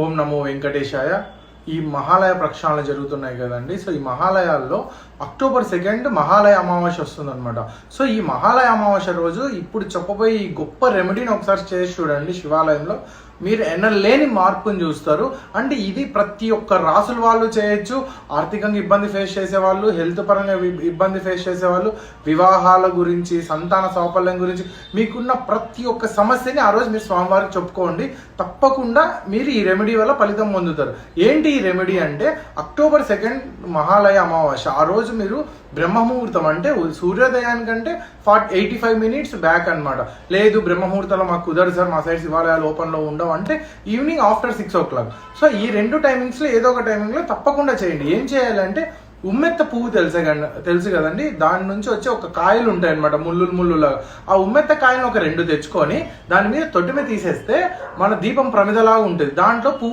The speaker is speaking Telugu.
ఓం నమో వెంకటేశాయ. ఈ మహాలయ ప్రక్షాళన జరుగుతున్నాయి కదండి. సో ఈ మహాలయాల్లో అక్టోబర్ 2 మహాలయ అమావాస్య వస్తుందన్నమాట. సో ఈ మహాలయ అమావాస్య రోజు ఇప్పుడు చెప్పబోయే ఈ గొప్ప రెమెడీని ఒకసారి చేసి చూడండి. శివాలయంలో మీరు ఎన్నలేని మార్పుని చూస్తారు. అంటే ఇది ప్రతి ఒక్క రాసుల వాళ్ళు చేయొచ్చు. ఆర్థికంగా ఇబ్బంది ఫేస్ చేసేవాళ్ళు, హెల్త్ పరంగా ఇబ్బంది ఫేస్ చేసేవాళ్ళు, వివాహాల గురించి, సంతాన సాఫల్యం గురించి, మీకున్న ప్రతి ఒక్క సమస్యని ఆ రోజు మీరు స్వామివారికి చెప్పుకోండి. తప్పకుండా మీరు ఈ రెమెడీ వల్ల ఫలితం పొందుతారు. ఏంటి ఈ రెమెడీ అంటే, అక్టోబర్ 2 మహాలయ అమావాస్య ఆ రోజు మీరు బ్రహ్మముహూర్తం అంటే సూర్యోదయానికంటే 85 మినిట్స్ బ్యాక్ అనమాట. లేదు బ్రహ్మముహూర్తంలో మాకు కుదరదు సార్, మా సైడ్ శివాలయాలు ఓపెన్లో ఉండవు అంటే ఈవినింగ్ ఆఫ్టర్ 6 o'clock. సో ఈ 2 టైమింగ్స్లో ఏదో ఒక టైమింగ్లో తప్పకుండా చేయండి. ఏం చేయాలంటే, ఉమ్మెత్త పువ్వు తెలుసు కదండి, దాని నుంచి వచ్చి ఒక కాయలు ఉంటాయి అనమాట, ముళ్ళులాగా. ఆ ఉమ్మెత్త కాయలను ఒక 2 తెచ్చుకొని దాని మీద తొట్టిమే తీసేస్తే మన దీపం ప్రమిదలాగా ఉంటుంది. దాంట్లో పువ్వు